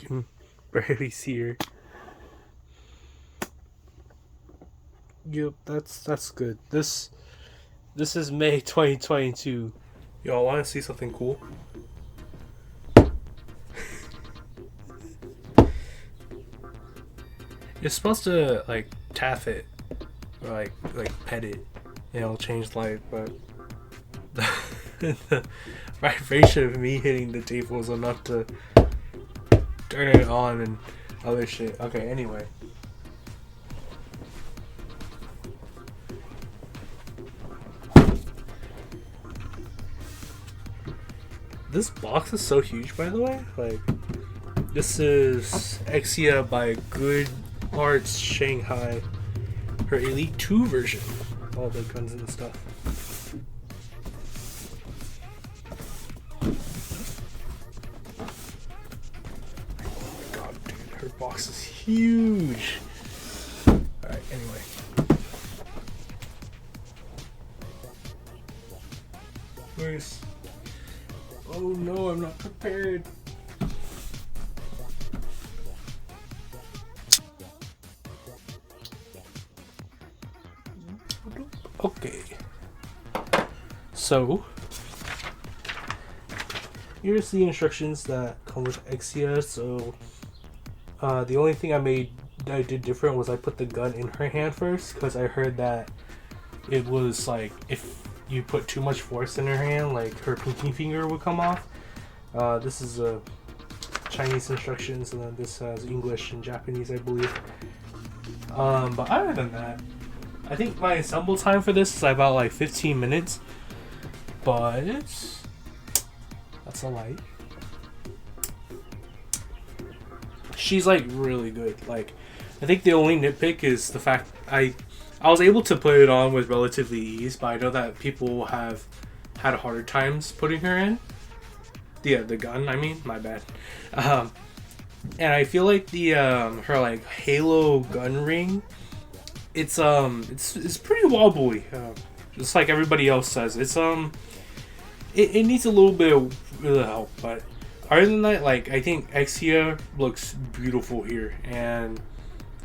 You can barely see her. Yep, that's good. This is May 2022. Y'all want to see something cool? You're supposed to like tap it or like pet it, and it'll change light. But the vibration of me hitting the table is enough to turn it on and other shit. Okay, anyway. This box is so huge, by the way. Like, this is Exia by Good Arts Shanghai. Her Elite 2 version. All the guns and stuff. Oh my god, dude. Her box is huge. Alright, anyway. Where's... Oh no, I'm not prepared. Okay. So, here's the instructions that come with Exia. So, the only thing I did different was I put the gun in her hand first, because I heard that it was like, if you put too much force in her hand, like her pinky finger would come off. This is Chinese instructions, and then this has English and Japanese, I believe. But other than that, I think my assemble time for this is about like 15 minutes. But that's a lie. She's like really good. Like, I think the only nitpick is the fact I was able to put it on with relatively ease, but I know that people have had harder times putting her in. The gun, I mean, my bad. And I feel like the her like Halo gun ring, it's pretty wobbly. Just like everybody else says, it needs a little bit of help. But other than that, like, I think Exia looks beautiful here, and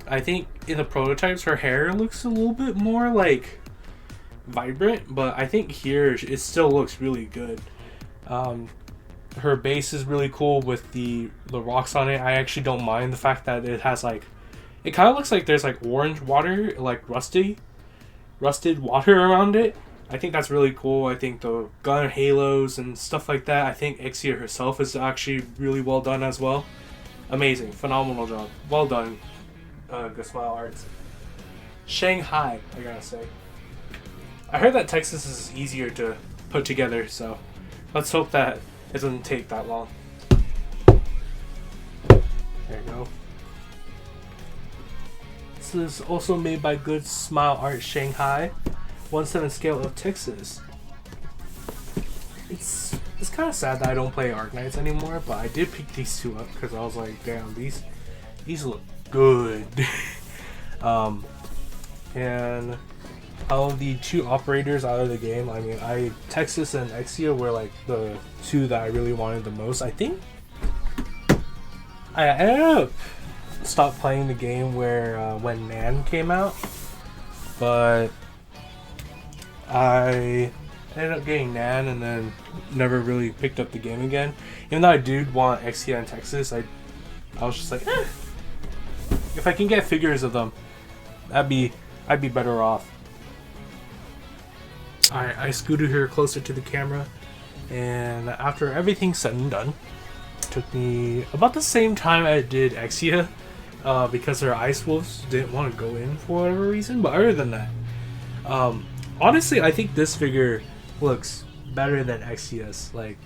I think in the prototypes her hair looks a little bit more like vibrant, but I think here it still looks really good. Her base is really cool with the rocks on it. I actually don't mind the fact that it has like, it kind of looks like there's like orange water, like rusted water around it. I think that's really cool. I think the gun halos and stuff like that, I think Exia herself is actually really well done as well. Amazing, phenomenal job, well done. Good Smile Arts. Shanghai, I gotta say. I heard that Texas is easier to put together, so let's hope that it doesn't take that long. There you go. This is also made by Good Smile Art Shanghai, 1/7 scale of Texas. It's kind of sad that I don't play Arknights anymore, but I did pick these two up because I was like, damn, these look good. And out of the two operators out of the game, I mean, Texas and Exia were like the two that I really wanted the most. I think I ended up stopped playing the game when Nan came out, but I ended up getting Nan and then never really picked up the game again. Even though I did want Exia and Texas, I was just like, if I can get figures of them, I'd be better off. I scooted her closer to the camera, and after everything's said and done, it took me about the same time I did Exia, because her ice wolves didn't want to go in for whatever reason. But other than that, honestly, I think this figure looks better than Exia's. Like,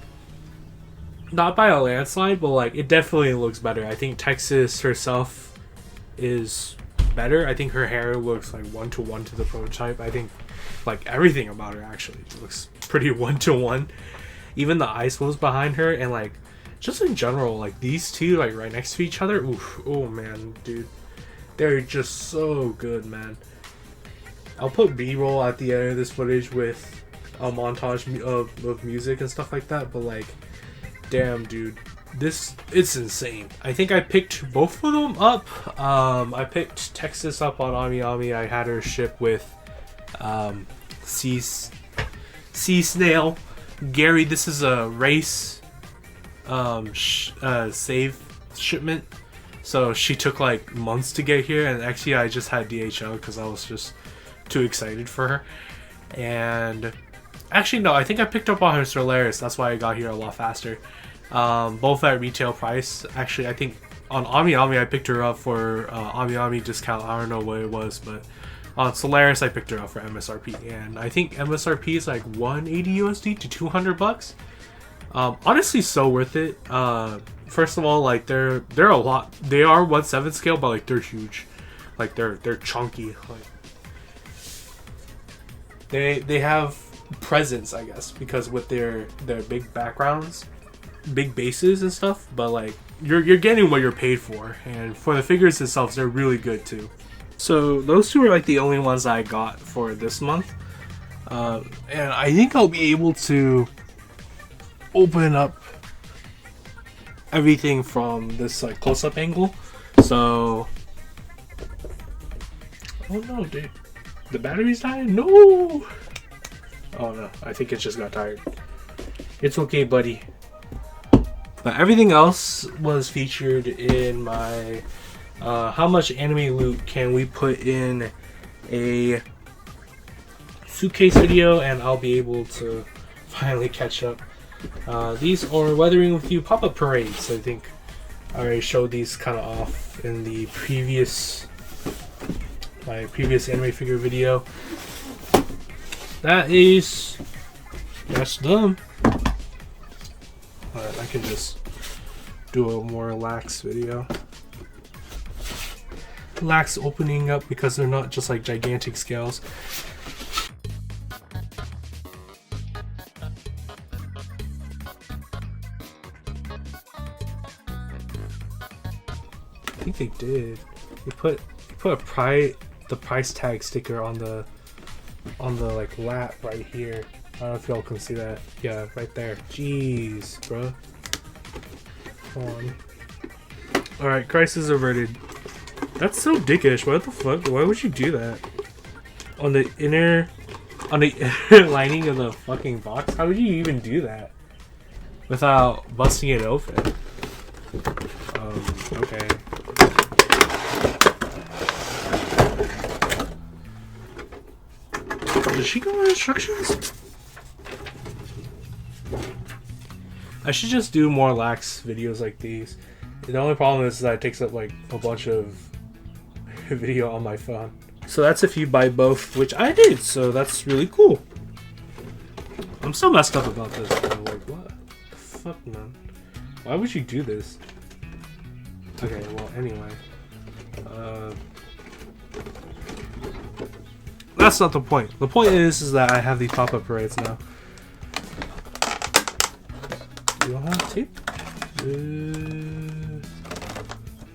not by a landslide, but like, it definitely looks better. I think Texas herself is better. I think her hair looks like 1-to-1 to the prototype. I think like everything about her actually looks pretty 1-to-1. Even the ice wolves behind her, and like just in general, like these two like right next to each other. Oof, oh man, dude, they're just so good, man. I'll put B-roll at the end of this footage with a montage of music and stuff like that, but like, damn, dude, it's insane. I think I picked both of them up. I picked Texas up on Ami. I had her ship with Sea Snail. Gary, this is a race save shipment. So she took like months to get here, and actually I just had DHL because I was just too excited for her. And actually no, I think I picked up on her Solaris. That's why I got here a lot faster. Both at retail price. Actually, I think on Ami I picked her up for Ami discount. I don't know what it was, but on Solaris I picked her up for MSRP, and I think MSRP is like 180 USD to 200 bucks. Honestly, so worth it. First of all, like they're a lot. They are 1/7 scale, but like they're huge. Like they're chunky. Like they have presence, I guess, because with their big backgrounds, big bases and stuff, but like you're getting what you're paid for, and for the figures themselves, they're really good too. So those two are like the only ones I got for this month, and I think I'll be able to open up everything from this like close-up angle. So, oh no, dude, the battery's dying. No. Oh no, I think it just got tired. It's okay, buddy. But everything else was featured in my how much anime loot can we put in a suitcase video, and I'll be able to finally catch up. These are Weathering With You pop-up parades. I think I already showed these kind of off in the my previous anime figure video. That's them. I can just do a more lax video. Lax opening up because they're not just like gigantic scales. I think they did. They put the price tag sticker on the like lap right here. I don't know if y'all can see that. Yeah, right there. Jeez, bro. Hold on. Alright, crisis averted. That's so dickish. What the fuck? Why would you do that? On the inner lining of the fucking box? How would you even do that? Without busting it open? Okay. Did she go with instructions? I should just do more lax videos like these. The only problem is that it takes up like a bunch of video on my phone. So that's if you buy both, which I did, so that's really cool. I'm so messed up about this, though. Like, what the fuck, man? Why would you do this? Okay, well, anyway. That's not the point. The point is that I have these pop-up parades now. You don't have tape?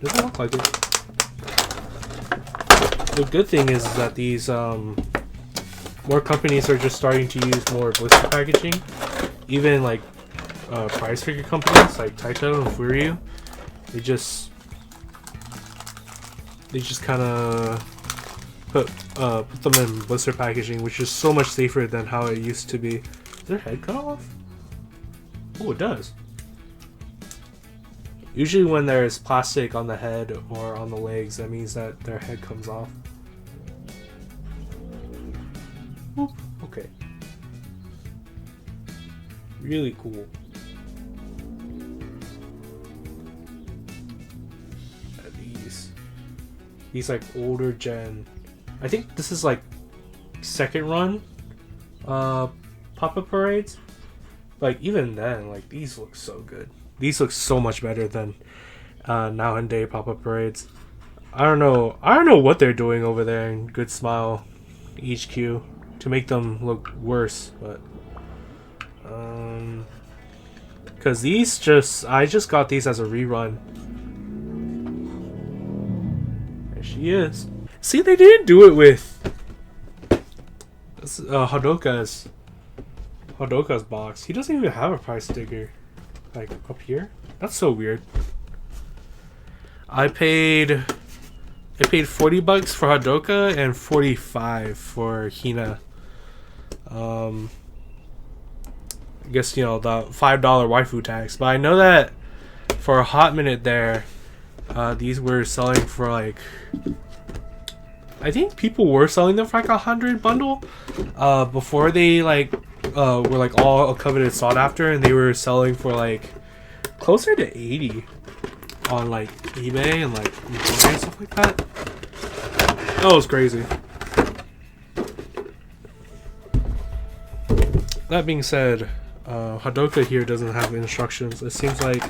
Doesn't look like it. The good thing is that these more companies are just starting to use more blister packaging. Even like prize figure companies like Taito and Furyu, they just kind of put them in blister packaging, which is so much safer than how it used to be. Is their head cut off? Oh, it does. Usually when there's plastic on the head or on the legs, that means that their head comes off. Oop, okay. Really cool. These like older gen. I think this is like second run pop-up parades. Like even then, like these look so good. These look so much better than now and day pop-up parades. I don't know what they're doing over there in Good Smile HQ to make them look worse, but because I just got these as a rerun. There she is. See, they didn't do it with Hodaka's box. He doesn't even have a price sticker. Like up here? That's so weird. I paid $40 for Hodaka and $45 for Hina. I guess, you know, the $5 waifu tax. But I know that for a hot minute there, these were selling for like, I think people were selling them for like $100 bundle before they like were like all coveted sought after, and they were selling for like closer to $80 on like eBay and like eBay and stuff like that. That was crazy. That being said, Hodaka here doesn't have instructions. It seems like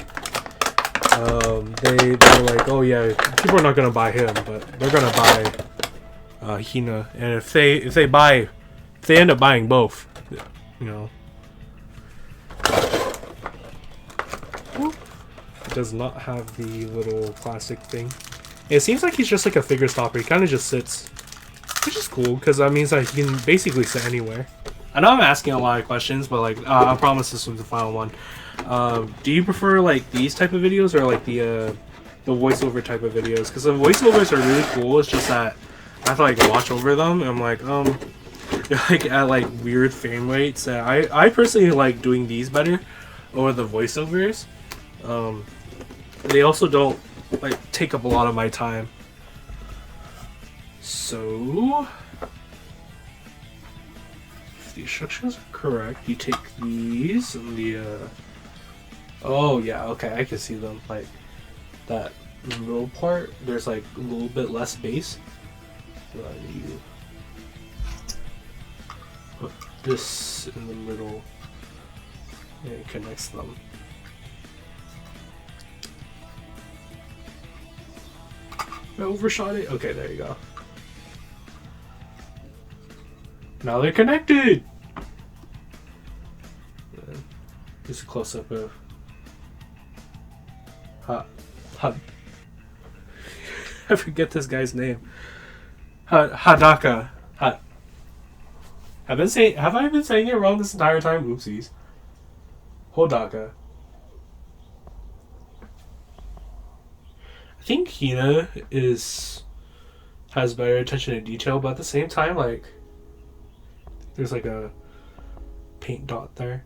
they were like, oh yeah, people are not gonna buy him, but they're gonna buy Hina, and if they end up buying both, you know. It does not have the little plastic thing. It seems like he's just like a figure stopper. He kind of just sits, which is cool because that means that he can basically sit anywhere. I know I'm asking a lot of questions, but like I promise this was the final one. Do you prefer like these type of videos or like the voiceover type of videos? Because the voiceovers are really cool. It's just that I have to like watch over them. And I'm like like at like weird frame rates. I personally like doing these better over the voiceovers. They also don't like take up a lot of my time. So if the instructions are correct, you take these and the oh yeah, okay, I can see them. Like that middle part, there's like a little bit less space. So you put this in the middle and it connects them. I overshot it? Okay, there you go. Now they're connected! Just a close-up of I forget this guy's name. Hodaka. Have I been saying it wrong this entire time? Oopsies. Hodaka. I think Hina has better attention to detail, but at the same time, like, there's like a paint dot there.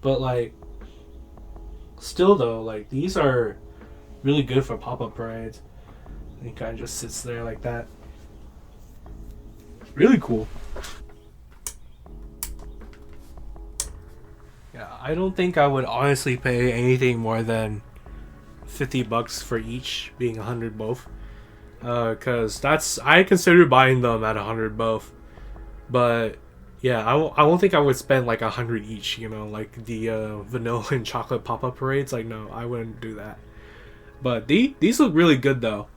But like, still though, like these are really good for pop-up parades. And he kind of just sits there like that. Really cool. Yeah, I don't think I would honestly pay anything more than $50 for each, being 100 both. Cause I consider buying them at 100 both. But yeah, I won't think I would spend like 100 each, you know, like the vanilla and chocolate pop-up parades. Like no, I wouldn't do that. But these look really good though.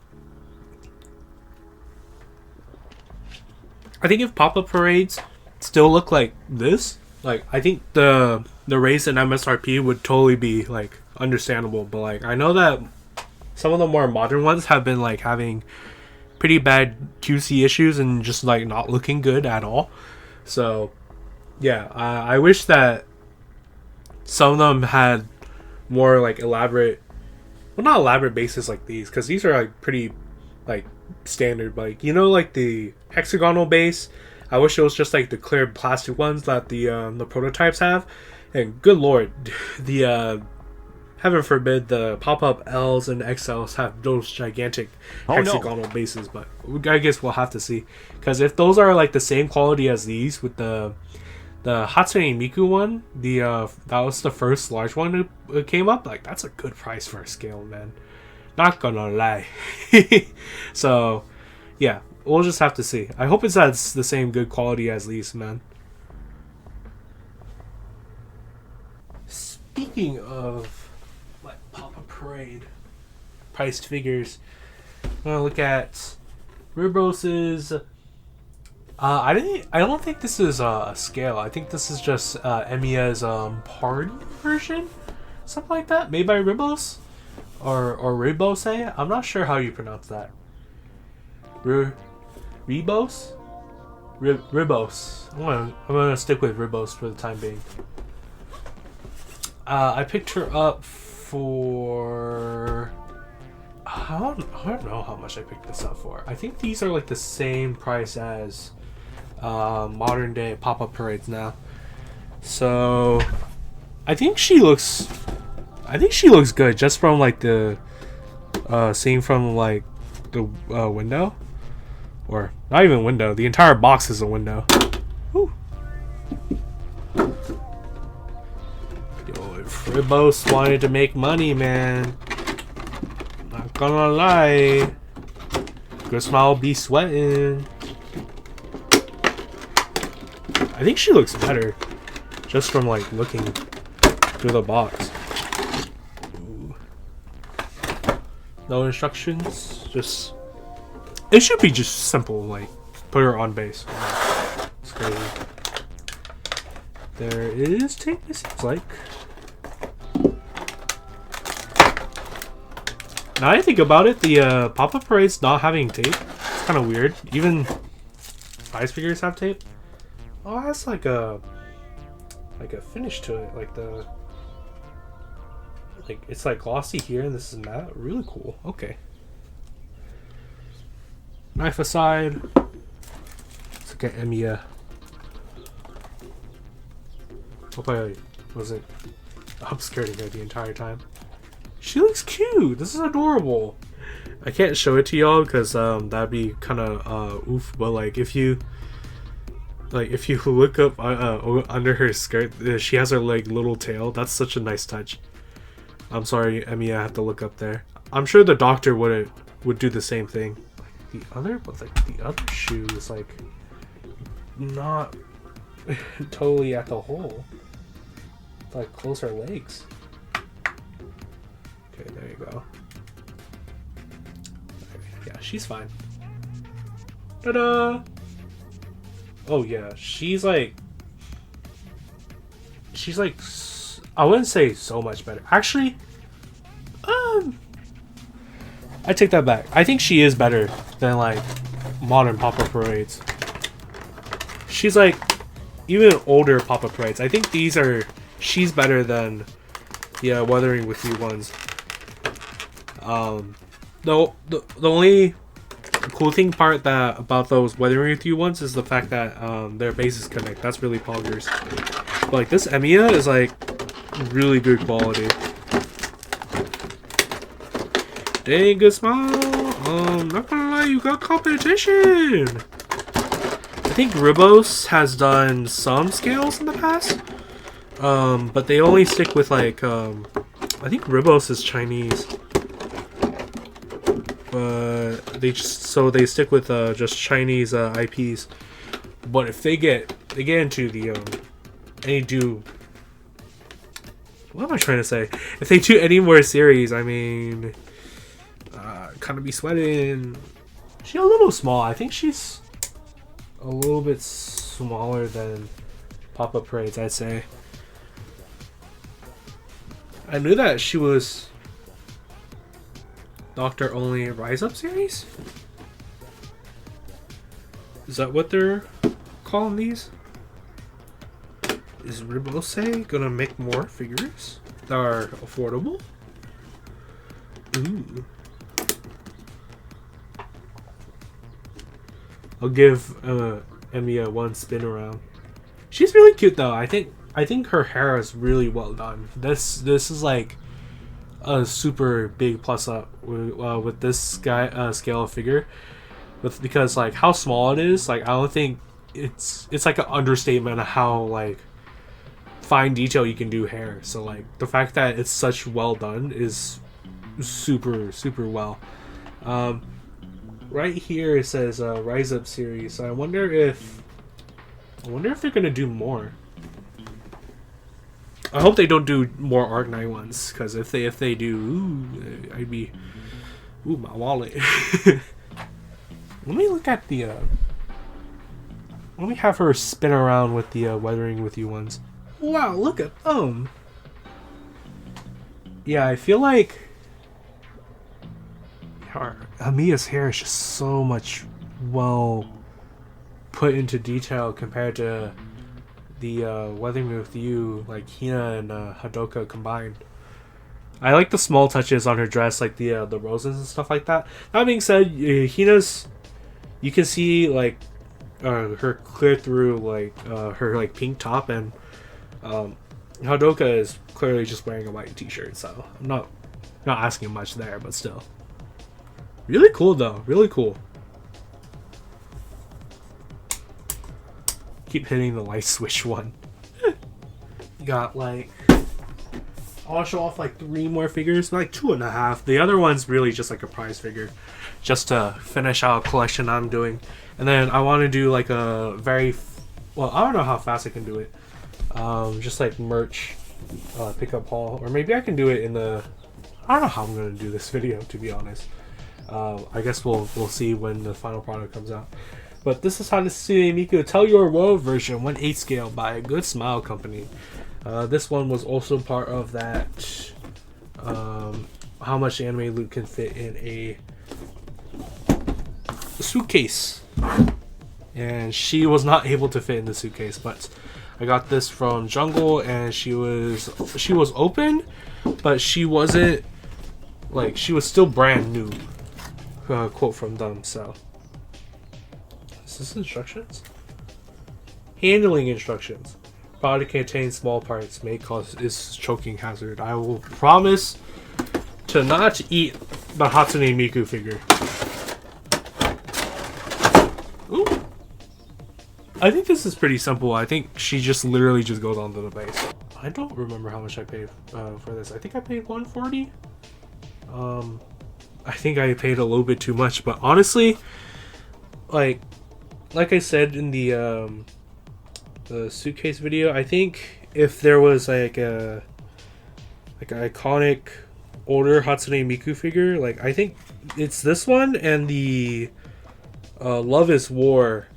I think if pop-up parades still look like this, like I think the raise in MSRP would totally be like understandable. But like I know that some of the more modern ones have been like having pretty bad QC issues and just like not looking good at all. So yeah, I wish that some of them had more like elaborate, well not elaborate bases like these, because these are like pretty like standard, like you know, like the hexagonal base. I wish it was just like the clear plastic ones that the prototypes have. And good lord, the heaven forbid the pop-up L's and XLs have those gigantic hexagonal bases, but I guess we'll have to see. Because if those are like the same quality as these with the Hatsune Miku one, that was the first large one that came up, like that's a good price for a scale, man. Not gonna lie. So yeah, we'll just have to see. I hope it's the same good quality as these, man. Speaking of like pop-up parade priced figures, I'm gonna look at Ribos's. I don't think this is a scale. I think this is just Amiya's party version, something like that, made by Ribos or Ribose. I'm not sure how you pronounce that. Ribos. I'm gonna stick with Ribos for the time being. I picked her up for... I don't know how much I picked this up for. I think these are like the same price as modern day pop-up parades now. So I think she looks good just from like the seeing from like the window, or not even window. The entire box is a window. Whew. Yo, if Ribos wanted to make money, man, not gonna lie, good smile be sweating. I think she looks better just from like looking through the box. Ooh. No instructions, just it should be just simple, like put her on base. It's crazy. There is tape, it seems like. Now I think about it, the pop-up parades not having tape, it's kind of weird. Even ice figures have tape. Oh, it has like a finish to it, like it's like glossy here, and this is matte. Really cool. Okay. Knife aside, let's look at Amiya. Hope I wasn't obscuring her the entire time. She looks cute. This is adorable. I can't show it to y'all because that'd be kind of oof. But like if you look up under her skirt, she has her like little tail. That's such a nice touch. I'm sorry, Amiya, I have to look up there. I'm sure the doctor would do the same thing. Like the other shoe is like not totally at the hole. Like close her legs. Okay, there you go. Yeah, she's fine. Ta-da! Oh yeah, she's like I wouldn't say so much better. Actually, I take that back. I think she is better than like modern pop-up parades. She's like even older pop-up parades. I think she's better than the Weathering with You ones. The only cool thing about those Weathering with You ones is the fact that their bases connect. That's really poggers. But like this Amiya is like really good quality. Dang, good smile. Not gonna lie, you got competition. I think Ribos has done some scales in the past, but they only stick with like I think Ribos is Chinese, but they stick with just Chinese IPs. But if they get into the what am I trying to say? If they do any more series, I mean, kind of be sweating. She's a little small. I think she's a little bit smaller than pop-up parades, I'd say. I knew that she was Doctor Only Rise Up series? Is that what they're calling these? Is Ribose gonna make more figures that are affordable? Ooh. I'll give Amiya one spin around. She's really cute though. I think her hair is really well done. This is like a super big plus up with this guy scale figure, because like how small it is. Like I don't think it's like an understatement of how like fine detail you can do hair. So like the fact that it's such well done is super well. Right here it says Rise Up series. So I wonder if they're gonna do more. I hope they don't do more Arknight ones, because if they do, ooh, I'd be my wallet. Let me look at the let me have her spin around with the Weathering with You ones. Wow, look at them. Yeah, I feel like Amiya's hair is just so much well put into detail compared to weathering with you, like Hina and Hodaka combined. I like the small touches on her dress, like the roses and stuff like that. That being said, Hina's, you can see like her clear through like her like pink top, and Hodaka is clearly just wearing a white t-shirt, so I'm not asking much there, but still. Really cool though, really cool. Keep hitting the light switch one. You got like, I want to show off like 3 more figures, like 2.5. The other one's really just like a prize figure, just to finish out a collection I'm doing. And then I want to do like a well, I don't know how fast I can do it. Just like merch pickup haul, or maybe I can do it in the, I don't know how I'm gonna do this video, to be honest. I guess we'll see when the final product comes out. But this is Hatsune Miku Tell Your World version 1/8 scale by Good Smile Company. This one was also part of that how much anime loot can fit in a suitcase, and she was not able to fit in the suitcase, but I got this from Jungle, and she was open, but she wasn't, like, she was still brand new, quote from them. So is this instructions? Handling instructions. Product contains small parts, may cause is choking hazard. I will promise to not eat the Hatsune Miku figure. Ooh. I think this is pretty simple. I think she just literally just goes onto the base. I don't remember how much I paid for this. I think I paid $140. I think I paid a little bit too much, but honestly, like I said in the suitcase video, I think if there was like an iconic older Hatsune Miku figure, like I think it's this one and the Love is War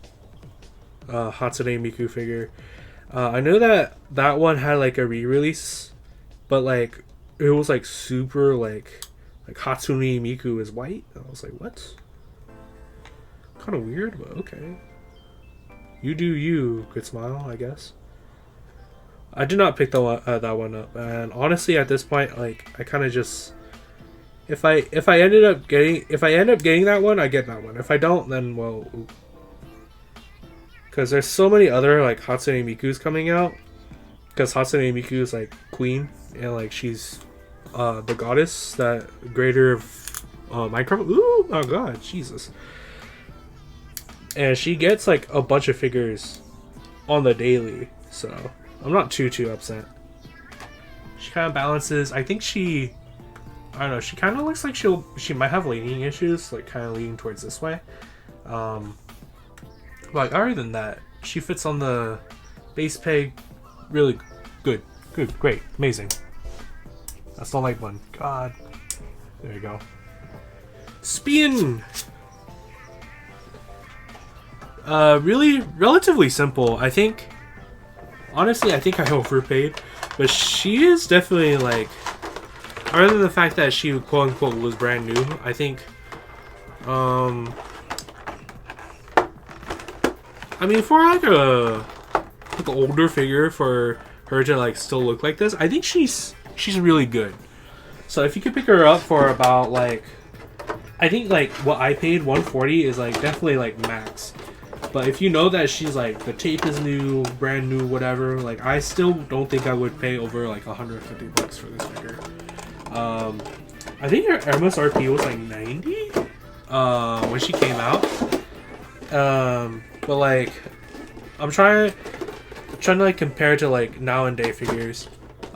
Hatsune Miku figure. I know that one had like a re-release, but like it was like super like Hatsune Miku is white. I was like, what? Kind of weird, but okay. You do you, Good Smile, I guess. I did not pick that one up, and honestly, at this point, like I kind of just, if I end up getting that one, I get that one. If I don't, then well, because there's so many other like Hatsune Miku's coming out. Because Hatsune Miku is like queen, and like she's the goddess, that greater of Minecraft. Ooh, oh god, Jesus. And she gets like a bunch of figures on the daily, so I'm not too upset. She kind of balances. I think I don't know, she kind of looks like she might have leaning issues, like kind of leaning towards this way. Like other than that, she fits on the base peg really good, great, amazing. That's the light one. God, there you go. Spin. Really relatively simple. I think, honestly, I think I overpaid, but she is definitely like, other than the fact that she quote unquote was brand new, I think, I mean, for like an older figure, for her to like still look like this, I think she's really good. So if you could pick her up for about like, I think like what I paid, $140, is like definitely like max. But if you know that she's like, the tape is new, brand new, whatever, like I still don't think I would pay over like $150 for this figure. I think her MSRP was like $90 when she came out. But like, I'm trying to like compare to like now and day figures.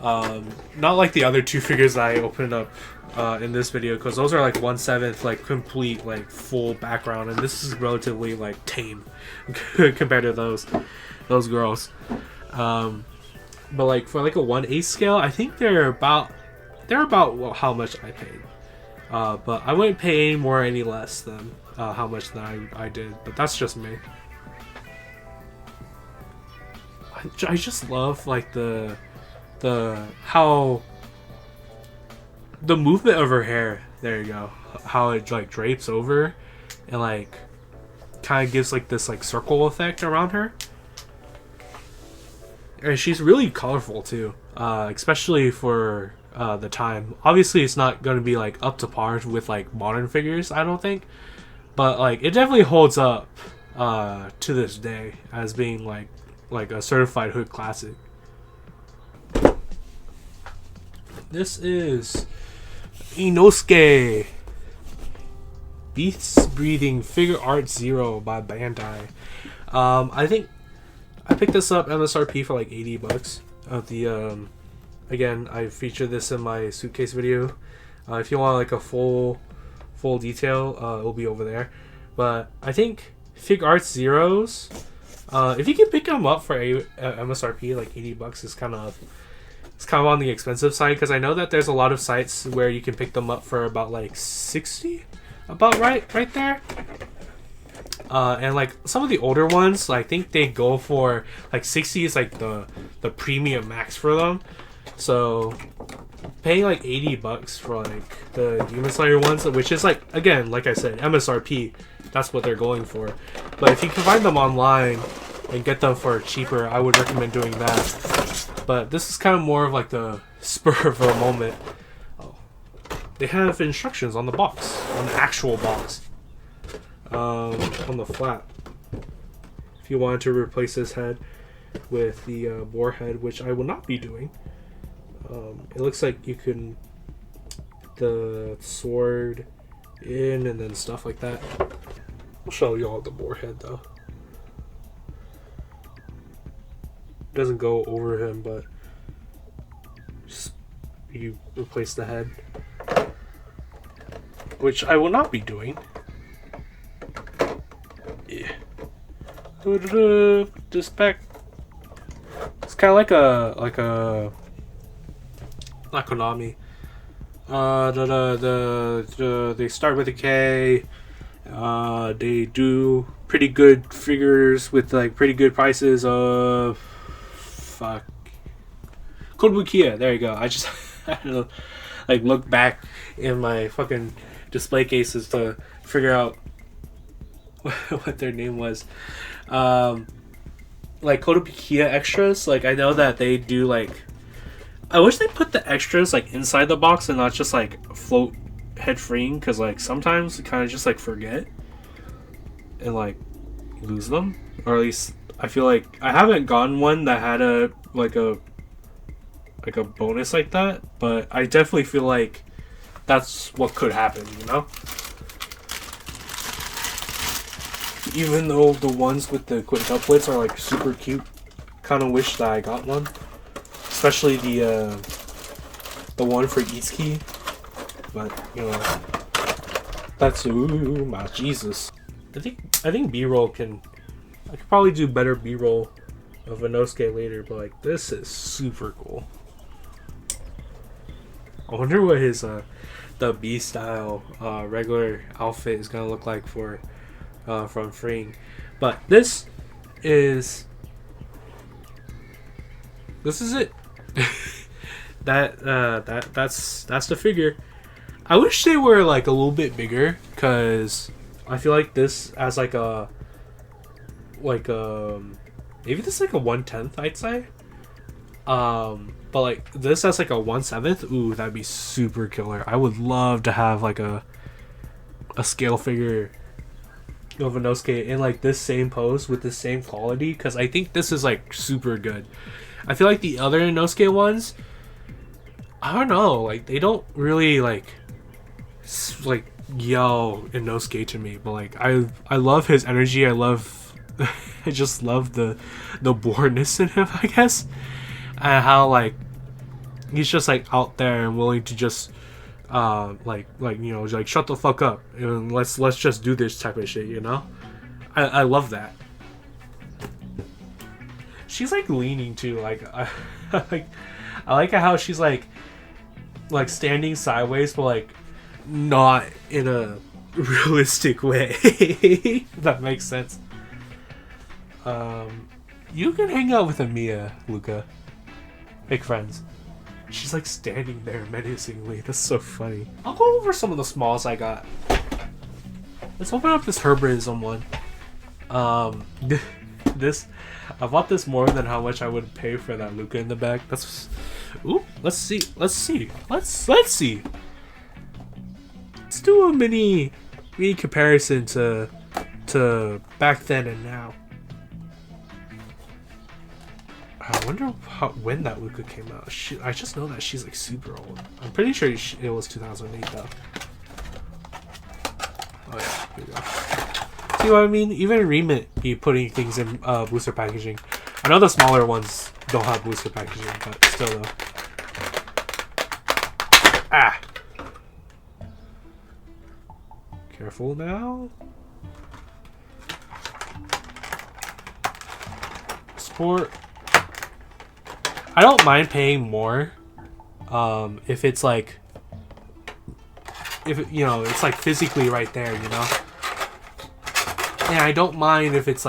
Not like the other 2 figures that I opened up in this video, because those are like 1/7 like complete like full background, and this is relatively like tame compared to those girls. But like for like a 1/8 scale, I think they're about well, how much I paid. But I wouldn't pay any more or any less than how much that I did. But that's just me. I just love like the how the movement of her hair. There you go. How it like drapes over and like kind of gives like this like circle effect around her. And she's really colorful too, especially for the time. Obviously, it's not going to be like up to par with like modern figures, I don't think, but like it definitely holds up to this day as being like a certified hood classic. This is Inosuke Beast Breathing Figure Art Zero by Bandai. I think I picked this up MSRP for like $80 of the again, I featured this in my suitcase video. If you want like a full detail, it will be over there. But I think Fig Arts Zeros, if you can pick them up for a MSRP like $80 is kind of on the expensive side, because I know that there's a lot of sites where you can pick them up for about like 60, about right there. And like some of the older ones, I think they go for like 60 is like the premium max for them. So paying like $80 for like the Demon Slayer ones, which is like, again, like I said, MSRP, that's what they're going for. But if you can find them online and get them for cheaper, I would recommend doing that. But this is kind of more of like the spur of a moment. Oh, they have instructions on the box, on the actual box, on the flap. If you wanted to replace this head with the boar head, which I will not be doing. It looks like you can put the sword in and then stuff like that. I'll show you all the boar head though. Doesn't go over him, but just you replace the head, which I will not be doing. Yeah. This back. It's kind of like a not Konami. They start with a K. They do pretty good figures with like pretty good prices of Kotobukiya. There you go. I just had to like look back in my fucking display cases to figure out what their name was. Like Kotobukiya extras. Like I know that they do like. I wish they put the extras like inside the box and not just like float head freeing, because like sometimes you kind of just like forget and like lose them, or at least I feel like I haven't gotten one that had a bonus like that, but I definitely feel like that's what could happen, you know? Even though the ones with the quintuplets are like super cute, kind of wish that I got one. Especially the one for Itsuki, but you know, that's my Jesus. I think B-roll I could probably do better B-roll of Inosuke later, but like this is super cool. I wonder what his the B style regular outfit is gonna look like for from freeing, but this is it. That's the figure. I wish they were like a little bit bigger, because I feel like this as like a maybe this is like a 1/10, I'd say. But like this as like a 1/7, ooh, that'd be super killer. I would love to have like a scale figure of Inosuke in like this same pose with the same quality, because I think this is like super good. I feel like the other Inosuke ones, I don't know, like they don't really like yell Inosuke to me, but like I love his energy. I just love the boredness in him, I guess, and how like he's just like out there and willing to just like you know, like shut the fuck up and let's just do this type of shit, you know. I love that. She's like leaning too, like I like how she's like standing sideways, but like not in a realistic way. If that makes sense. You can hang out with Amiya, Luka. Make friends. She's like standing there menacingly. That's so funny. I'll go over some of the smalls I got. Let's open up this Herbalism one. This I bought this more than how much I would pay for that Luka in the bag. That's. Ooh, let's see. Let's see. Let's see. Let's do a mini comparison to back then and now. I wonder when that Luka came out. I just know that she's like super old. I'm pretty sure it was 2008 though. Oh yeah, here we go. See what I mean? Even Re-mint be putting things in booster packaging. I know the smaller ones don't have booster packaging, but still though. Ah! Careful now. Sport. I don't mind paying more if it's like, you know, it's like physically right there, you know. And I don't mind if it's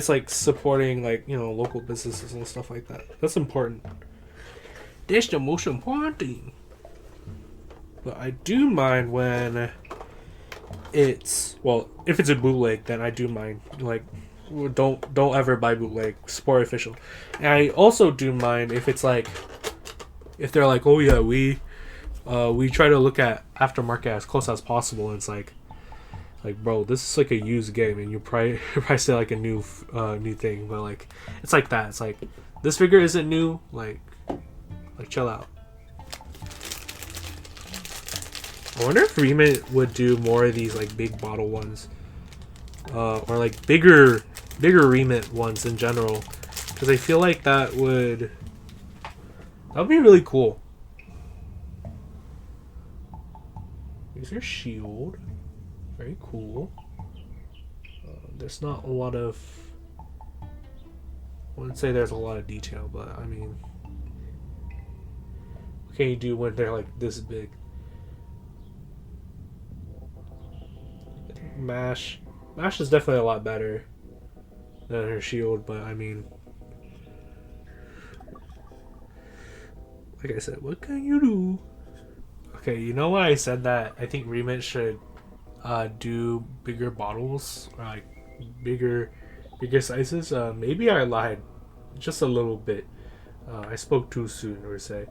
like supporting like, you know, local businesses and stuff like that. That's important. That's the most important thing. But I do mind when it's, well, if it's a bootleg, then I do mind. Like, don't ever buy bootleg. Support official. And I also do mind if it's like, if they're like, oh yeah, we try to look at aftermarket as close as possible, and it's like bro, this is like a used game, and you price it like a new thing, but like it's like that. It's like this figure isn't new. Like chill out. I wonder if Re-mint would do more of these like big bottle ones, or like bigger Re-mint ones in general, because I feel like that would be really cool. Here's your shield. Very cool. There's not a lot of... I wouldn't say there's a lot of detail, but I mean... What can you do when they're like this big? Mash is definitely a lot better than her shield, but I mean... Like I said, what can you do? Okay, you know why I said that? I think Re-mint should do bigger bottles, or like bigger sizes. Maybe I lied just a little bit. I spoke too soon, or say,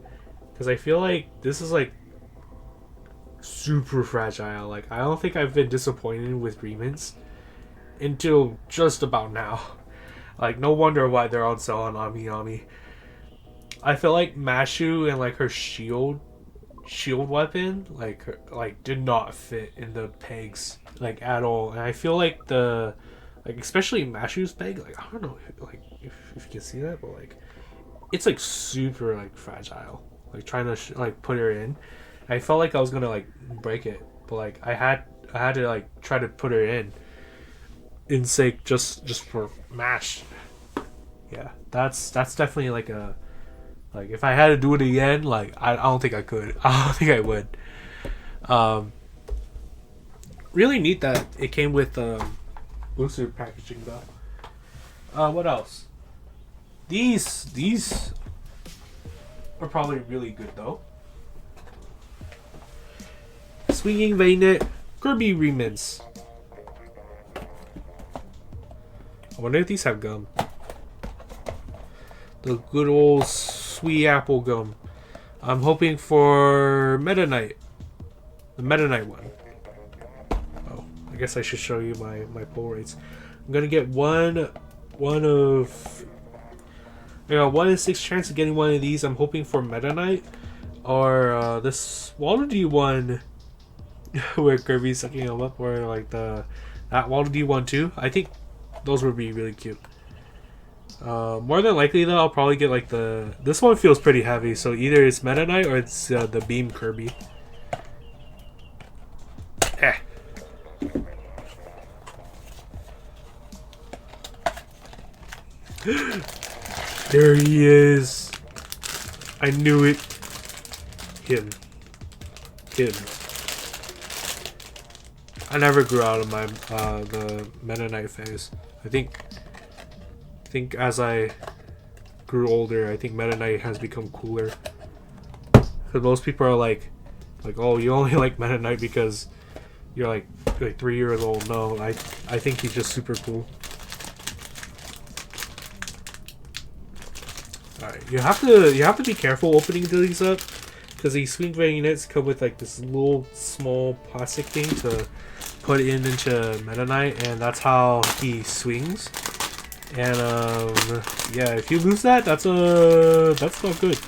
because I feel like this is like super fragile. Like I don't think I've been disappointed with Re-mints until just about now. Like no wonder why they're on sale on Amiya. I feel like Mashu and like her shield weapon like did not fit in the pegs like at all, and I feel like especially Mashu's peg, like I don't know like if you can see that, but like it's like super like fragile. Like trying to like put her in, I felt like I was gonna like break it, but like I had to like try to put her in sake just for mash. Yeah, that's definitely like a, like if I had to do it again, like I don't think I could. I don't think I would. Really neat that it came with booster packaging though. What else? These are probably really good though. Swinging Bayonet Kirby Re-ments. I wonder if these have gum. The good old sweet apple gum. I'm hoping for Meta Knight. The Meta Knight one. Oh, I guess I should show you my pull rates. I'm gonna get one in 6 chance of getting one of these. I'm hoping for Meta Knight, or this Waddle Dee one where Kirby's sucking him up, or like that Waddle Dee one too. I think those would be really cute. More than likely though, I'll probably get like this one feels pretty heavy, so either it's Meta Knight or it's the Beam Kirby. There he is. I knew it. Him. I never grew out of my the Meta Knight phase. I think as I grew older, I think Meta Knight has become cooler. Because most people are like, oh, you only like Meta Knight because you're like 3 years old. No, I think he's just super cool. you have to be careful opening these up because these swing units come with like this little small plastic thing to put into Meta Knight, and that's how he swings. And yeah, if you lose that, that's not good.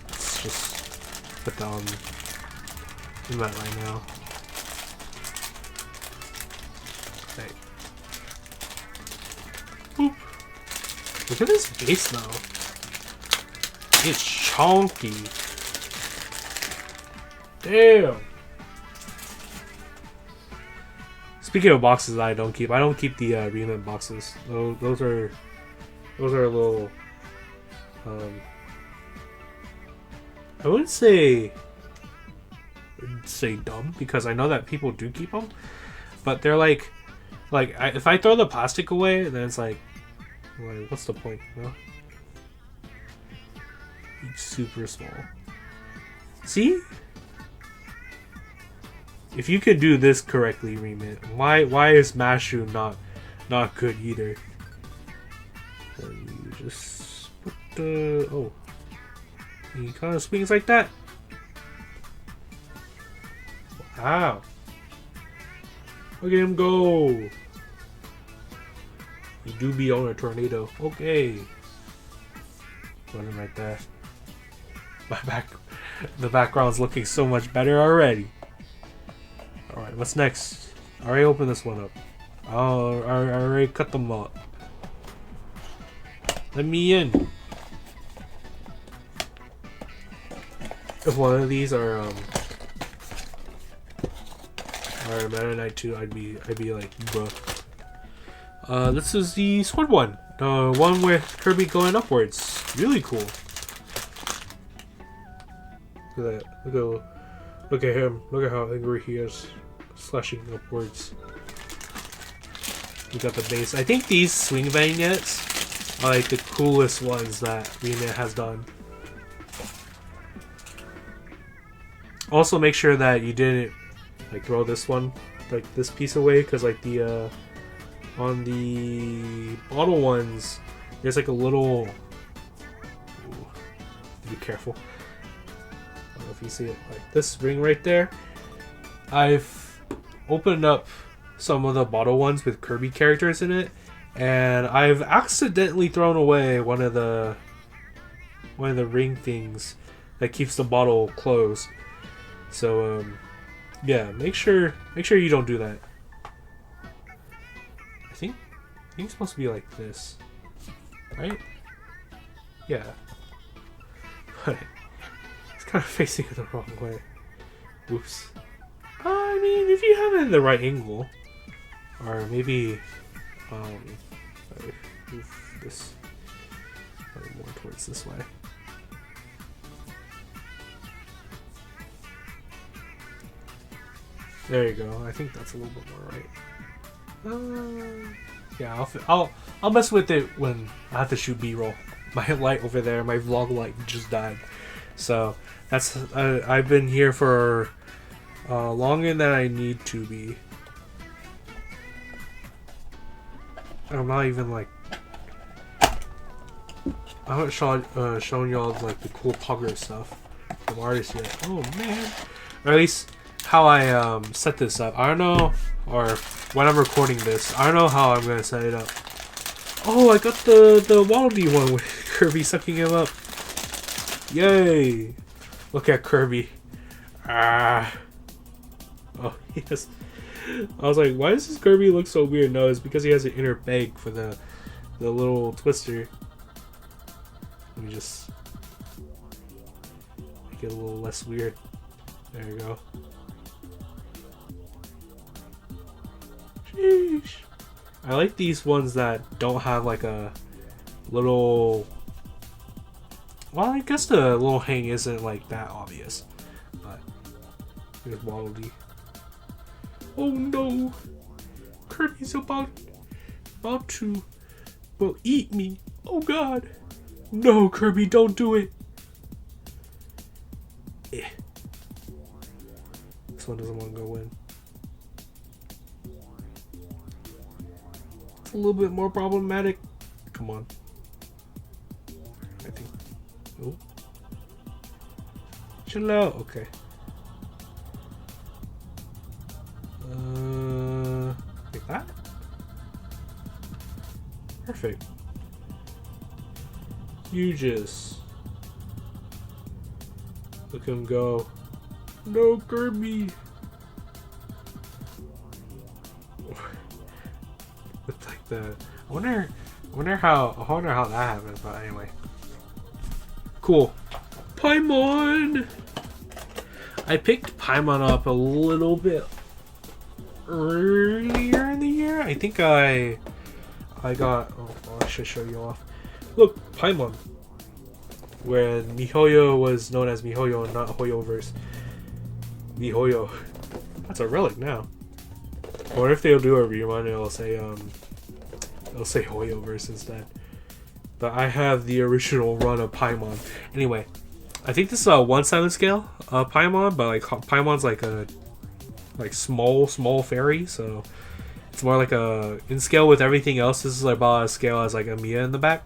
Let's just put down that right now. Okay. Boop. Look at this base now. It's chunky. Damn. Speaking of boxes I don't keep the Re-ment boxes. Those are a little I wouldn't say dumb because I know that people do keep them, but they're like if I throw the plastic away, then it's like what's the point, you know? It's super small. See? If you could do this correctly, Re-ment, why is Mashu not good either? And you just put the he kind of swings like that. Wow! Look at him go! You do be on a tornado. Okay. Put him right there. The background's looking so much better already. Alright, what's next? I already opened this one up. Oh, I already cut them up. Let me in. If one of these are Meta Knight 2, I'd be like, bro. This is the sword one. The one with Kirby going upwards. Really cool. Look at that. Look at him. Look at how angry he is. Slashing upwards. We got the base. I think these swing vignettes are like the coolest ones that Re-ment has done. Also make sure that you didn't like throw this one, like this piece away, because like the on the bottle ones there's like a little be careful. I don't know if you see it, like this ring right there. I've opened up some of the bottle ones with Kirby characters in it, and I've accidentally thrown away one of the ring things that keeps the bottle closed. So yeah, make sure you don't do that. I think it's supposed to be like this, right? Yeah. But it's kind of facing it the wrong way. Oops. I mean, if you have it in the right angle, or maybe move this more towards this way. There you go. I think that's a little bit more right. Yeah, I'll mess with it when I have to shoot B-roll. My light over there, my vlog light just died, so that's I've been here for longer than I need to be. I'm not even like I haven't shown y'all like the cool Pugger stuff from artists yet. Oh man, or at least how I set this up. I don't know, or when I'm recording this, I don't know how I'm gonna set it up. Oh, I got the Wallaby one with Kirby sucking him up. Yay! Look at Kirby. Ah. Oh yes. I was like, why does this Kirby look so weird? No, it's because he has an inner peg for the little twister. Let me just make it a little less weird. There you go. Sheesh. I like these ones that don't have like a little. Well, I guess the little hang isn't like that obvious, but here's Waddle Dee. Oh no! Kirby's about to eat me. Oh god! No, Kirby, don't do it. Eh. This one doesn't want to go in. a little bit more problematic. Come on. I think. Oh. Chill out. Okay. Like that. Perfect. You just look him go. No, Kirby. With like the, I wonder how that happened. But anyway, cool. Paimon. I picked Paimon up a little bit earlier in the year. I think I got. Oh, I should show you off. Look, Paimon. When MiHoYo was known as MiHoYo and not Hoyoverse. MiHoYo. That's a relic now. Or if they'll do a rerun, it'll say Hoyoverse instead. But I have the original run of Paimon. Anyway, I think this is a one-sided scale Paimon, but like Paimon's like a small fairy, so it's more like a in scale with everything else. This is like about as scale as like Amiya in the back.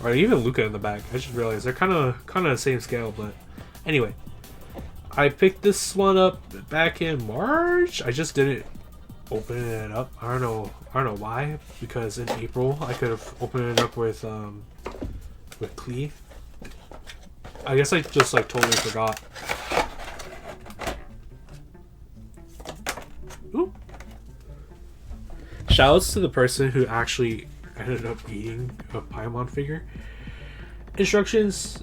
Or even Luka in the back. I just realized they're kind of the same scale, but anyway, I picked this one up back in March. I just didn't open it up. I don't know why. Because in April I could have opened it up with Klee. I guess I just like totally forgot. Ooh. Shoutouts to the person who actually ended up eating a Paimon figure. Instructions,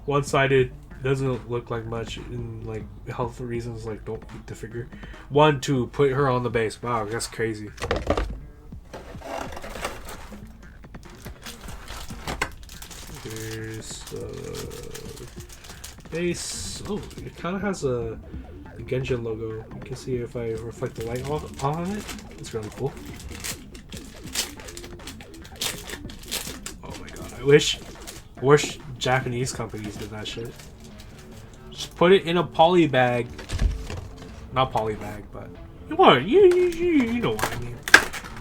one-sided, doesn't look like much, in like health reasons, like don't eat the figure. 1, 2, put her on the base. Wow, that's crazy. Here's the base. Oh, it kind of has the Genshin logo. You can see if I reflect the light off of it. It's really cool. I wish Japanese companies did that shit. Just put it in a poly bag. Not poly bag, but you know what I mean.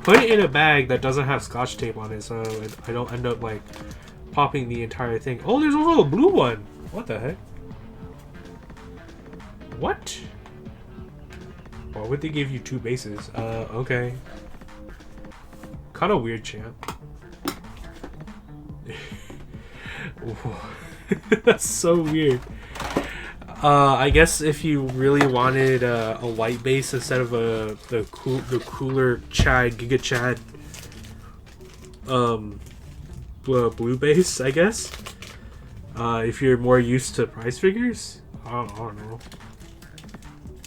Put it in a bag that doesn't have scotch tape on it, so I don't end up like popping the entire thing. Oh, there's also a blue one. What the heck? What? Why would they give you 2 bases? Okay. Kind of weird, champ. That's so weird. I guess if you really wanted a white base instead of the cooler Chad Giga Chad blue base, I guess. If you're more used to prize figures, I don't know.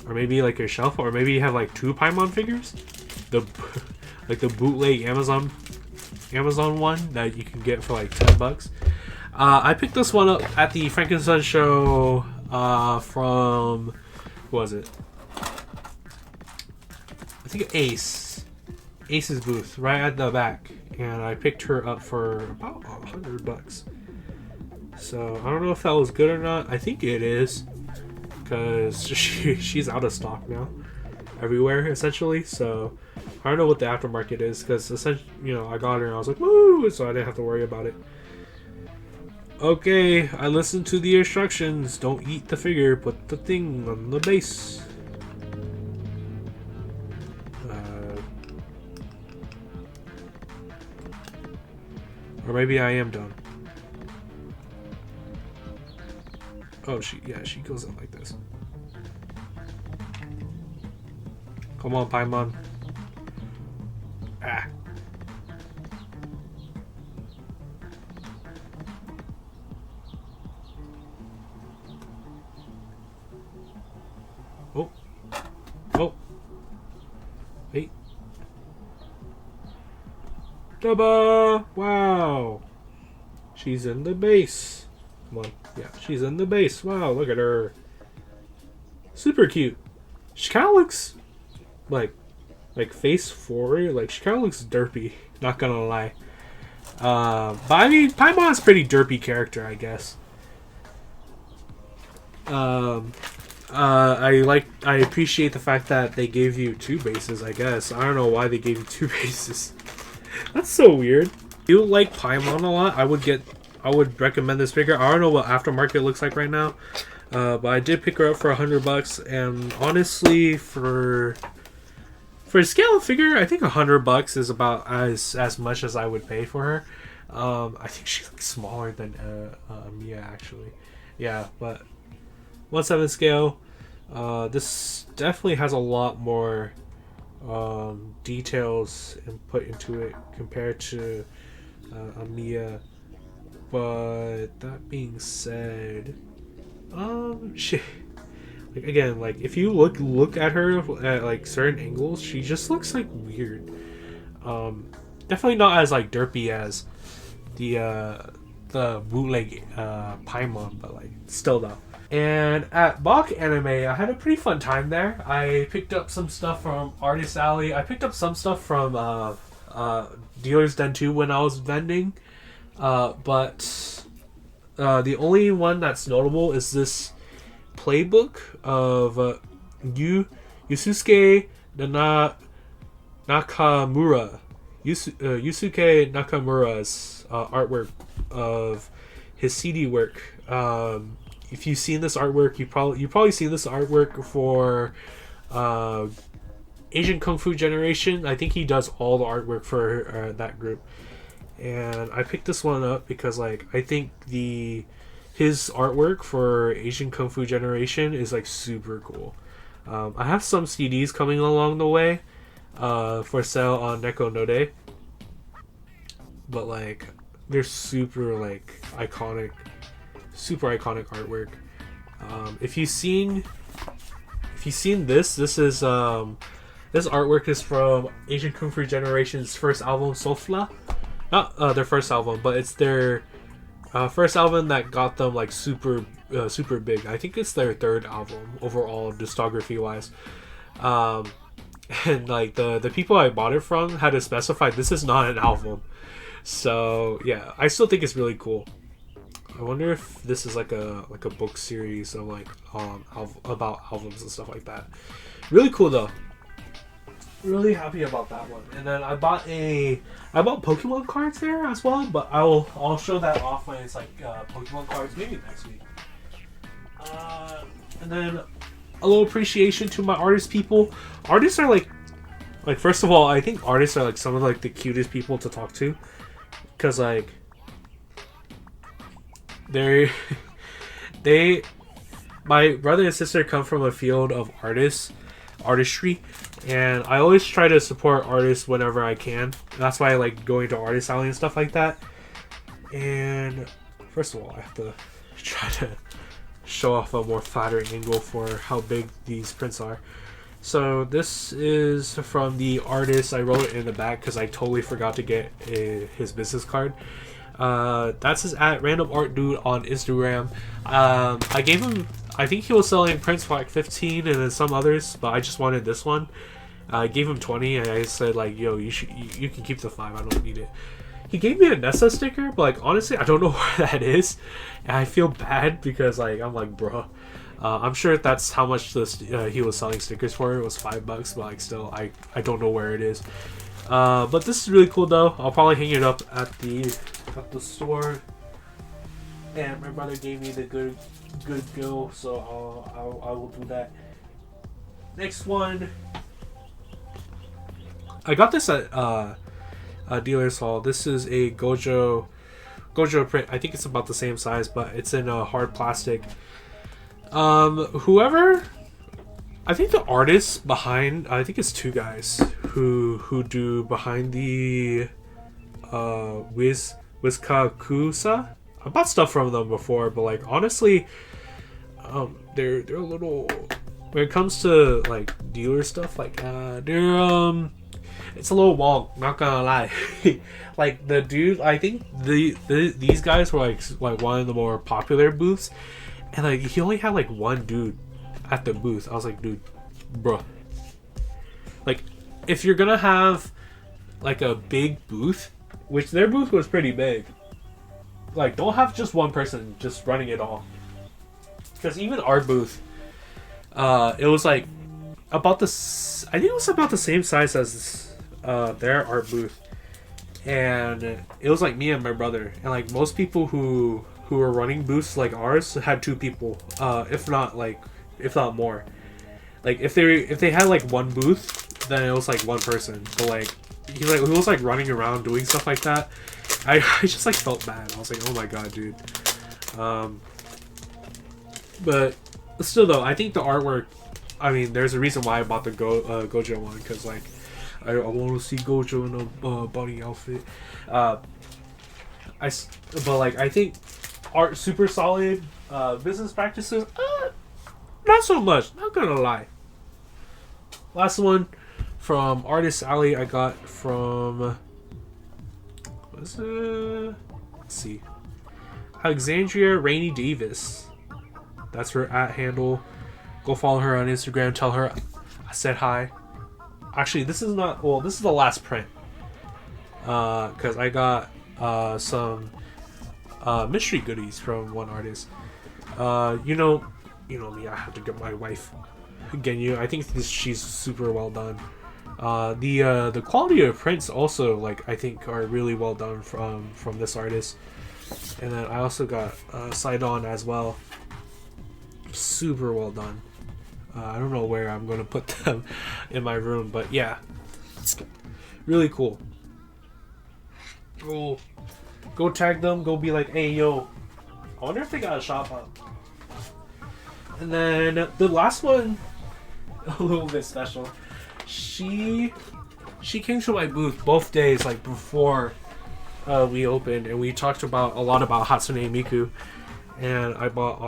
Or maybe like your shelf, or maybe you have like 2 Paimon figures, like the bootleg Amazon one that you can get for like $10. I picked this one up at the Frankenstein show from, who was it? I think Ace's booth, right at the back, and I picked her up for about $100. So I don't know if that was good or not. I think it is, because she's out of stock now everywhere essentially. So I don't know what the aftermarket is, because essentially, you know, I got her and I was like, woo, so I didn't have to worry about it. Okay, I listened to the instructions. Don't eat the figure, put the thing on the base. Or maybe I am done. Oh, she goes in like this. Come on, Paimon. Ah. Oh. Oh. Hey. Daba! Wow. She's in the base. Come on. Yeah, she's in the base. Wow, look at her. Super cute. She kind of looks like face forward. Like, she kind of looks derpy. Not gonna lie. But I mean, Paimon's a pretty derpy character, I guess. I appreciate the fact that they gave you 2 bases, I guess. I don't know why they gave you 2 bases. That's so weird. If you like Paimon a lot, I would recommend this figure. I don't know what aftermarket looks like right now. But I did pick her up for $100, and honestly, for a scale figure, I think $100 is about as much as I would pay for her. I think she's like smaller than Amiya actually. Yeah, but 1/7 scale. This definitely has a lot more details and put into it compared to Amiya. But that being said, she, like, again, like, if you look at her at like certain angles, she just looks like weird. Definitely not as like derpy as the bootleg Paimon, but like still though. And at Bak-Anime, I had a pretty fun time there. I picked up some stuff from Artist Alley. I picked up some stuff from Dealer's Den 2 when I was vending. But the only one that's notable is this playbook of Yusuke Nakamura. Yusuke Nakamura's artwork of his CD work. If you've seen this artwork, you've probably seen this artwork for Asian Kung Fu Generation. I think he does all the artwork for that group. And I picked this one up because, like, I think his artwork for Asian Kung Fu Generation is like super cool. I have some CDs coming along the way for sale on Neko Node, but like they're super like iconic, super iconic artwork. If you've seen this is this artwork is from Asian Kung Fu Generation's first album, Sofla. Not their first album, but it's their first album that got them like super big. I think it's their 3rd album overall, discography wise. And like the people I bought it from had to specify this is not an album. So yeah, I still think it's really cool. I wonder if this is like a book series of like about albums and stuff like that. Really cool though. Really happy about that one. And then I bought Pokemon cards there as well, but I'll show that off when it's like Pokemon cards maybe next week. And then a little appreciation to my artist people. Artists are like first of all, I think artists are like some of like the cutest people to talk to, because like my brother and sister come from a field of artistry, and I always try to support artists whenever I can. That's why I like going to Artist Alley and stuff like that. And first of all, I have to try to show off a more flattering angle for how big these prints are. So this is from the artist. I wrote it in the back because I totally forgot to get his business card. That's his @random art dude on Instagram. I gave him, I think he was selling prints for like 15 and then some others, but I just wanted this one. I gave him 20 and I said like, yo, you can keep the 5, I don't need it. He gave me a Nessa sticker, but like honestly I don't know where that is, and I feel bad because like I'm like, bro, I'm sure that's how much this he was selling stickers for. It was $5, but like still I don't know where it is. But this is really cool though. I'll probably hang it up at the store. And my brother gave me the good go, so I will do that. Next one, I got this at Dealer's Hall. This is a Gojo print. I think it's about the same size, but it's in a hard plastic. Whoever, I think the artists behind, I think it's 2 guys who do behind the Wizkakusa. I bought stuff from them before, but like honestly, they're a little, when it comes to like dealer stuff, like they're it's a little wonk, not gonna lie. Like the dude, I think these guys were like one of the more popular booths, and like he only had like 1 dude at the booth. I was like, dude, bro, like if you're gonna have like a big booth, which their booth was pretty big, like don't have just one person just running it all. Because even our booth, It was like about this. I think it was about the same size as their art booth, and it was like me and my brother, and like most people who were running booths like ours had two people, if not more. Like if they had like one booth, then it was like one person. But like he was like running around doing stuff like that. I just like felt bad. I was like, oh my god, dude. But still though, I think the artwork. I mean, there's a reason why I bought the Gojo one, because like I want to see Gojo in a bunny outfit. But like I think art super solid. Business practices, not so much. Not gonna lie. Last one from Artist Alley I got from. Let's see. Alexandria Rainy Davis. That's her @handle. Go follow her on Instagram. Tell her I said hi. Actually, this is not. Well, this is the last print. Because I got some mystery goodies from one artist. You know me. I have to get my wife. Again, I think she's super well done. The quality of prints also, like, I think are really well done from this artist. And then I also got Sidon as well. Super well done. I don't know where I'm gonna put them in my room, but yeah, really cool. Go tag them. Go be like, hey yo, I wonder if they got a shop up. And then the last one, a little bit special. She came to my booth both days, like before we opened, and we talked about a lot about Hatsune Miku. And I bought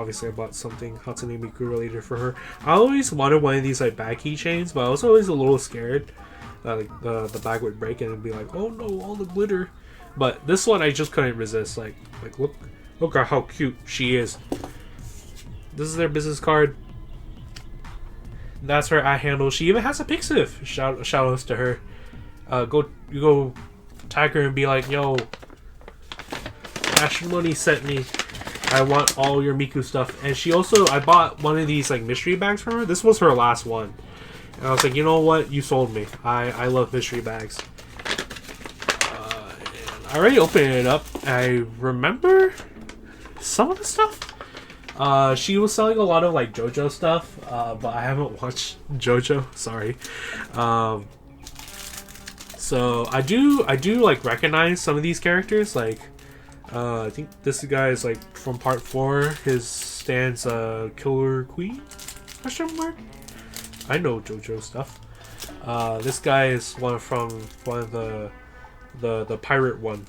something Hatsune Miku related for her. I always wanted one of these like bag keychains, but I was always a little scared that like the bag would break and it'd be like, oh no, all the glitter. But this one I just couldn't resist. Like look at how cute she is. This is their business card. That's her @handle. She even has a Pixiv. Shout outs to her. Go tag her and be like, yo, Cash Money sent me. I want all your Miku stuff. And she also, I bought one of these like mystery bags from her. This was her last one. And I was like, you know what? You sold me. I love mystery bags. And I already opened it up. I remember some of the stuff. She was selling a lot of like JoJo stuff. But I haven't watched JoJo. Sorry. So I do like recognize some of these characters. Like, I think this guy is like from part 4. His stands Killer Queen? Question mark? I know JoJo stuff. This guy is one of the pirate one.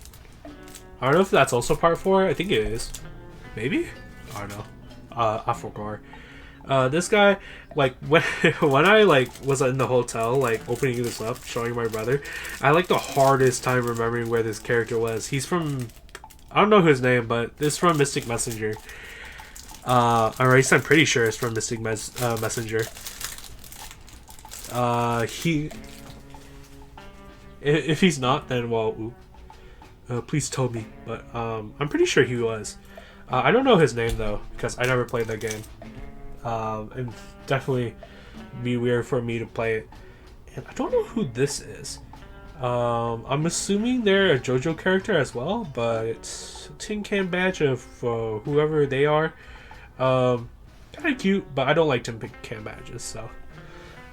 I don't know if that's also part 4. I think it is. Maybe? I don't know. I forgot. This guy, like when I like was in the hotel, like opening this up, showing my brother, I had like the hardest time remembering where this character was. He's from, I don't know his name, but it's from Mystic Messenger. Or at least I'm pretty sure it's from Mystic Messenger. If he's not, then well, please tell me. But I'm pretty sure he was. I don't know his name though, because I never played that game. And definitely be weird for me to play it. And I don't know who this is. I'm assuming they're a JoJo character as well, but it's a tin can badge of whoever they are. Kind of cute, but I don't like tin can badges, so.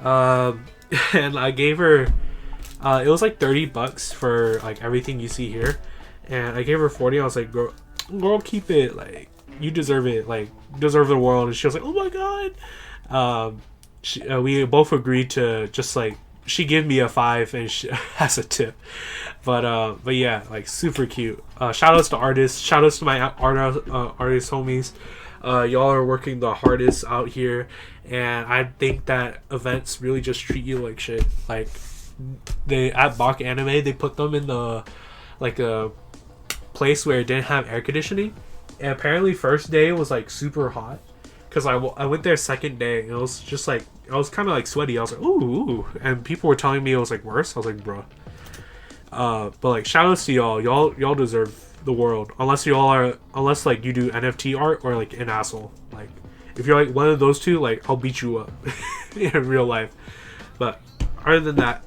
And I gave her, it was like $30 for like everything you see here, and I gave her 40. I was like, girl, keep it. Like, you deserve it. Like, deserve the world. And she was like, oh my god. We both agreed to just like, she gave me a 5 and she has a tip. But yeah, like super cute. Shout outs to artists. Shout outs to my artist homies. Y'all are working the hardest out here, and I think that events really just treat you like shit. Like, they at Bak-Anime, they put them in the like a place where it didn't have air conditioning, and apparently first day was like super hot, because I went there second day and it was just like, I was kind of like sweaty. I was like, ooh, and people were telling me it was like worse. I was like, bro. But like, shout outs to y'all deserve the world, unless like you do NFT art or like an asshole. Like, If you're like one of those two, like I'll beat you up in real life. But other than that,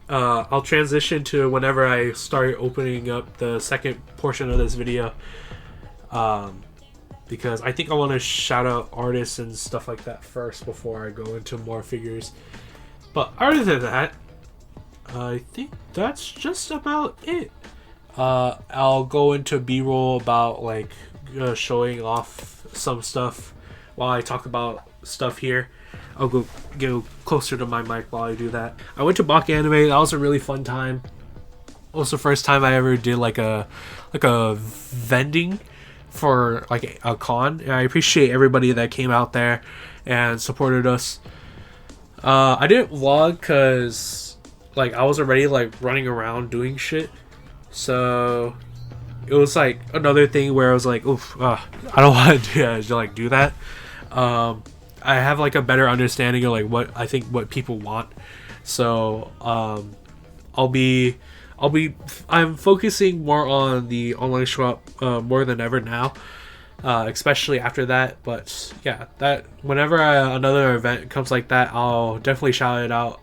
I'll transition to whenever I start opening up the second portion of this video, because I think I want to shout out artists and stuff like that first before I go into more figures. But other than that, I think that's just about it. I'll go into B-roll about like showing off some stuff while I talk about stuff here. I'll go closer to my mic while I do that. I went to Bak-Anime. That was a really fun time. It was the first time I ever did like a vending for like a con, and I appreciate everybody that came out there and supported us. I didn't vlog because like I was already like running around doing shit, so it was like another thing where I was like, oof, I don't want to do that. I have like a better understanding of like what people want, so I'm focusing more on the online shop more than ever now, especially after that. But yeah, that whenever another event comes like that, I'll definitely shout it out.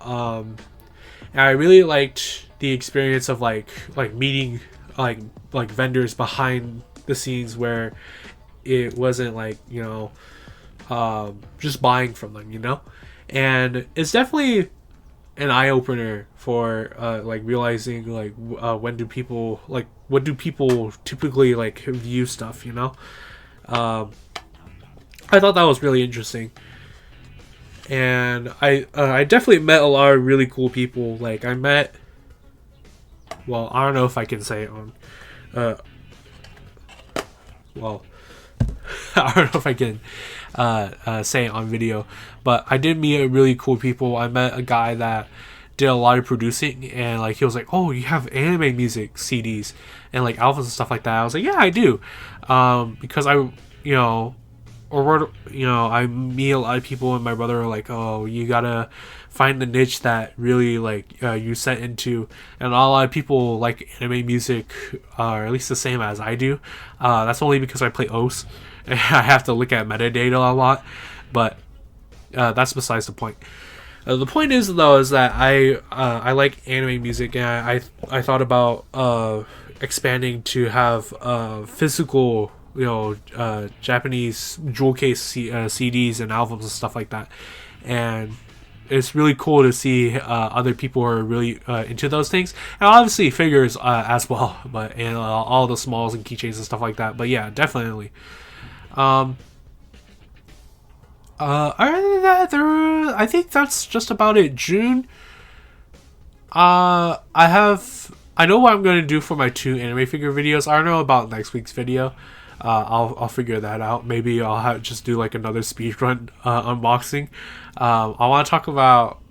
And I really liked the experience of like meeting like vendors behind the scenes where it wasn't like, you know, just buying from them, you know. And it's definitely an eye-opener for like realizing like what do people typically like view stuff, you know. I thought that was really interesting, and I definitely met a lot of really cool people. Like I met, well, I don't know if I can say it on well I don't know if I can say it on video, but I did meet really cool people. I met a guy that did a lot of producing, and like he was like, oh, you have anime music CDs and like albums and stuff like that. I was like, yeah, I do, because I meet a lot of people, and my brother are like, oh, you gotta find the niche that really like you set into, and a lot of people like anime music, or at least the same as I do. That's only because I play OS. I have to look at metadata a lot, but that's besides the point. The point is though is that I like anime music, and I thought about expanding to have physical, you know, Japanese jewel case CDs and albums and stuff like that, and it's really cool to see other people who are really into those things, and obviously figures as well, but and all the smalls and keychains and stuff like that. But yeah, definitely. Other than that, I think that's just about it. June, I know what I'm going to do for my 2 anime figure videos. I don't know about next week's video. I'll figure that out. Maybe I'll just do like another speedrun unboxing. I want to talk about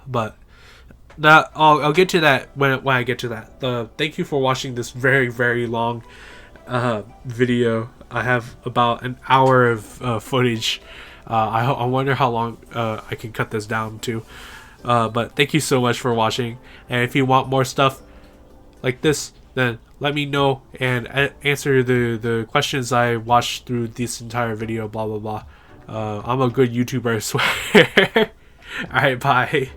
but that I'll get to that when I get to that. Thank you for watching this very, very long video. I have about an hour of footage. I wonder how long I can cut this down to. But thank you so much for watching. And if you want more stuff like this, then let me know and answer the questions I watched through this entire video. Blah blah blah. I'm a good YouTuber, I swear. Alright, bye.